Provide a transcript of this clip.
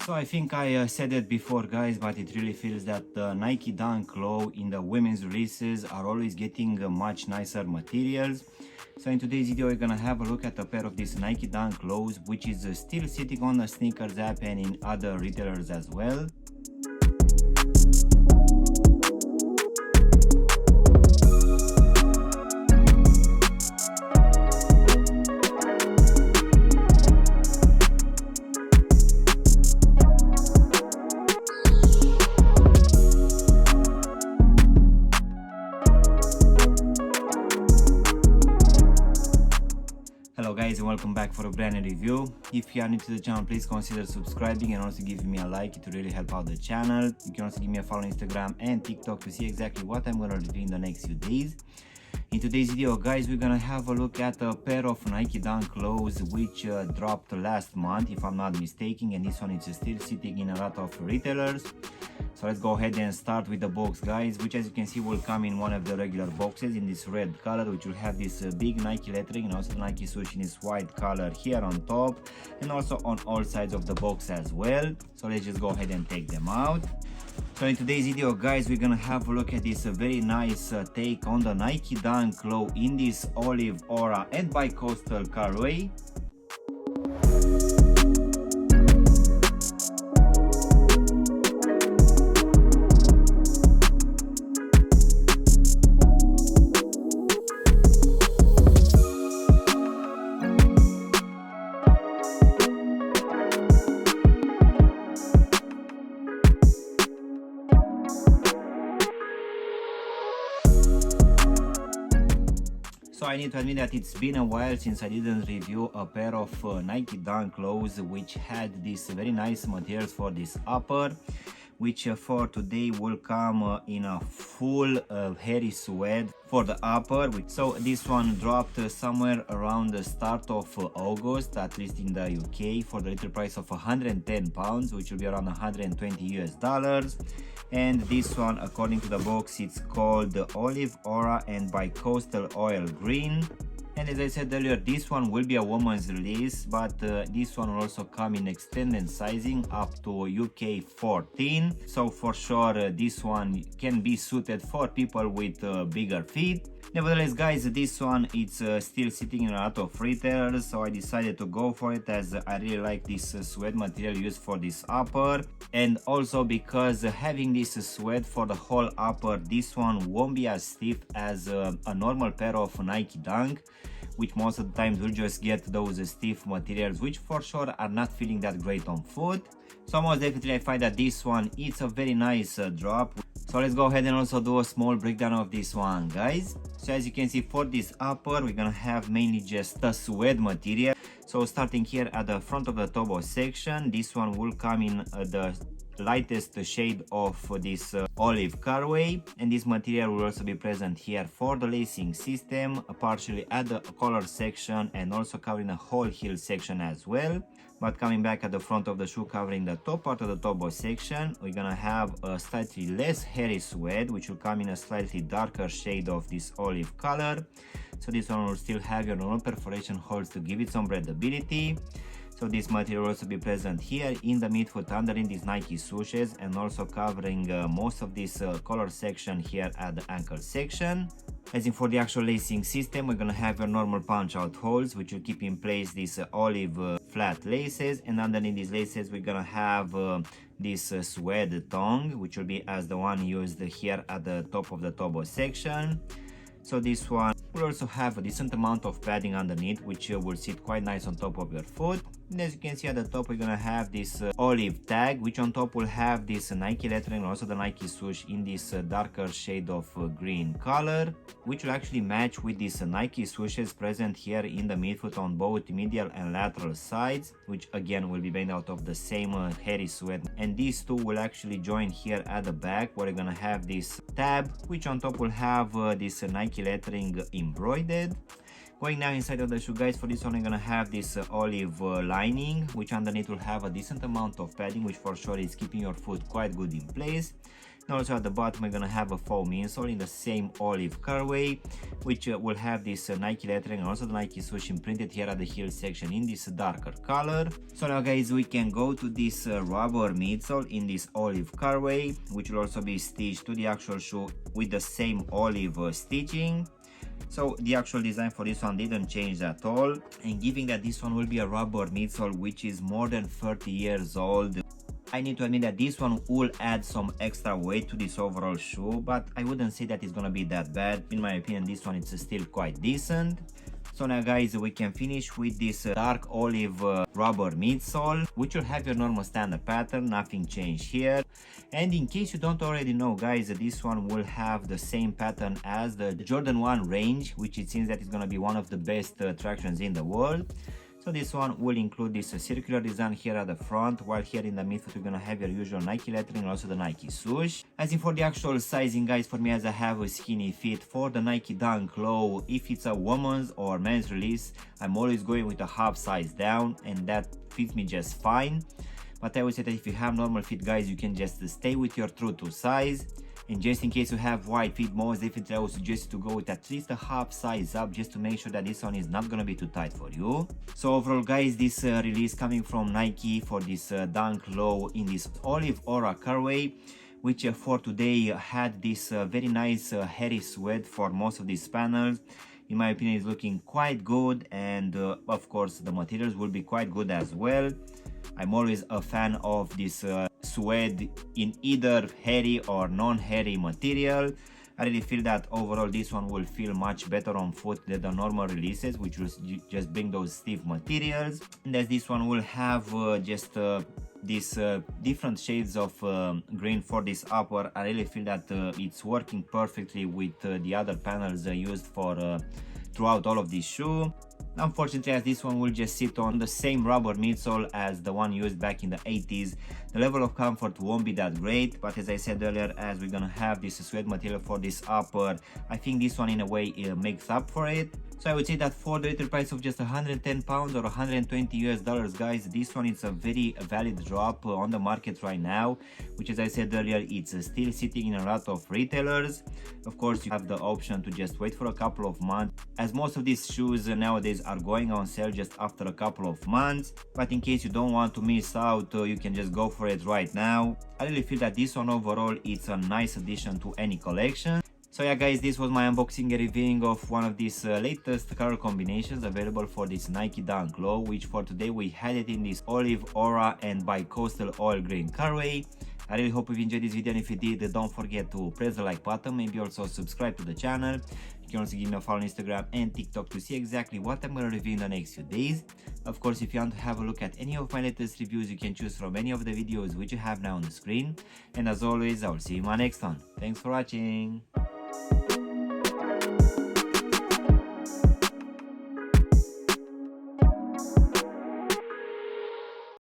So I think I said it before guys, but it really feels that the Nike Dunk Low in the women's releases are always getting much nicer materials. So in today's video we're gonna have a look at a pair of these Nike Dunk Lows, which is still sitting on the sneakers app and in other retailers as well. Hello guys and welcome back for a brand new review. If you are new to the channel, please consider subscribing and also giving me a like. It will really help out the channel. You can also give me a follow on Instagram and TikTok to see exactly what I'm going to review in the next few days. In today's video guys, we're gonna have a look at a pair of Nike Dunk Lows which dropped last month if I'm not mistaken, and this one is still sitting in a lot of retailers. So let's go ahead and start with the box guys, which as you can see will come in one of the regular boxes in this red color, which will have this big Nike lettering and also the Nike swoosh in this white color here on top and also on all sides of the box as well. So let's just go ahead and take them out. So in today's video guys, we're gonna have a look at this very nice take on the Nike Dunk Low in this Olive Aura and Bicoastal colorway. So I need to admit that it's been a while since I didn't review a pair of Nike Dunk Lows which had these very nice materials for this upper, which for today will come in a full hairy suede for the upper. So this one dropped somewhere around the start of August, at least in the UK, for the retail price of £110, which will be around $120 US. And this one, according to the box, it's called the Olive Aura and Bicoastal Oil Green. And as I said earlier, this one will be a woman's release, but this one will also come in extended sizing up to UK 14. So for sure this one can be suited for people with bigger feet. Nevertheless guys, this one it's still sitting in a lot of retailers, so I decided to go for it as I really like this suede material used for this upper, and also because having this suede for the whole upper, this one won't be as stiff as a normal pair of Nike Dunk, which most of the times will just get those stiff materials which for sure are not feeling that great on foot. So most definitely I find that this one it's a very nice drop. So let's go ahead and also do a small breakdown of this one guys. So as you can see, for this upper we're gonna have mainly just the suede material. So starting here at the front of the toe section, this one will come in the lightest shade of this olive colorway, and this material will also be present here for the lacing system, partially at the collar section and also covering the whole heel section as well. But coming back at the front of the shoe, covering the top part of the toe section, we're gonna have a slightly less hairy suede, which will come in a slightly darker shade of this olive color. So this one will still have your normal perforation holes to give it some breathability. So this material will also be present here in the midfoot underneath these Nike swooshes and also covering most of this collar section here at the ankle section. As in for the actual lacing system, we're gonna have your normal punch out holes which will keep in place these olive flat laces, and underneath these laces we're gonna have this suede tongue, which will be as the one used here at the top of the toe section. So this one will also have a decent amount of padding underneath, which will sit quite nice on top of your foot. And as you can see at the top, we're gonna have this olive tag, which on top will have this Nike lettering and also the Nike swoosh in this darker shade of green color, which will actually match with these Nike swooshes present here in the midfoot on both medial and lateral sides, which again will be made out of the same hairy suede. And these two will actually join here at the back, where you're gonna have this tab, which on top will have this Nike lettering embroidered. Going now inside of the shoe guys, for this one I'm gonna have this olive lining, which underneath will have a decent amount of padding, which for sure is keeping your foot quite good in place. And also at the bottom we're gonna have a foam insole in the same olive colorway, which will have this Nike lettering and also the Nike swoosh imprinted here at the heel section in this darker color. So now guys, we can go to this rubber midsole in this olive colorway, which will also be stitched to the actual shoe with the same olive stitching. So the actual design for this one didn't change at all, and given that this one will be a rubber midsole which is more than 30 years old, I need to admit that this one will add some extra weight to this overall shoe, but I wouldn't say that it's gonna be that bad. In my opinion, this one is still quite decent. So now guys, we can finish with this dark olive rubber midsole, which will have your normal standard pattern, nothing changed here. And in case you don't already know guys, this one will have the same pattern as the Jordan 1 range, which it seems that is gonna be one of the best tractions in the world. So this one will include this circular design here at the front, while here in the midfoot we're gonna have your usual Nike lettering and also the Nike swoosh. As in for the actual sizing guys, for me as I have a skinny fit, for the Nike Dunk Low, if it's a woman's or men's release, I'm always going with a half size down, and that fits me just fine. But I would say that if you have normal fit guys, you can just stay with your true to size. And just in case you have wide feet, most definitely I would suggest you to go with at least a half size up, just to make sure that this one is not gonna be too tight for you. So overall guys, this release coming from Nike for this Dunk Low in this Olive Aura colorway, which for today had this very nice hairy sweat for most of these panels. In my opinion, is looking quite good, and of course the materials will be quite good as well. I'm always a fan of this suede in either hairy or non-hairy material. I really feel that overall this one will feel much better on foot than the normal releases, which will just bring those stiff materials. And as this one will have these different shades of green for this upper, I really feel that it's working perfectly with the other panels used for throughout all of this shoe. Unfortunately, as this one will just sit on the same rubber midsole as the one used back in the 80s, the level of comfort won't be that great. But as I said earlier, as we're gonna have this suede material for this upper, I think this one in a way makes up for it. So I would say that for the retail price of just 110 pounds or 120 US dollars guys, this one is a very valid drop on the market right now, which as I said earlier, it's still sitting in a lot of retailers. Of course, you have the option to just wait for a couple of months, as most of these shoes nowadays are going on sale just after a couple of months. But in case you don't want to miss out, you can just go for it right now. I really feel that this one overall, it's a nice addition to any collection. So yeah guys, this was my unboxing and reviewing of one of these latest color combinations available for this Nike Dunk Low, which for today we had it in this Olive Aura and Bicoastal oil green colorway. I really hope you enjoyed this video, and if you did, don't forget to press the like button, maybe also subscribe to the channel. You can also give me a follow on Instagram and TikTok to see exactly what I'm going to review in the next few days. Of course, if you want to have a look at any of my latest reviews, you can choose from any of the videos which you have now on the screen. And as always, I will see you in my next one. Thanks for watching.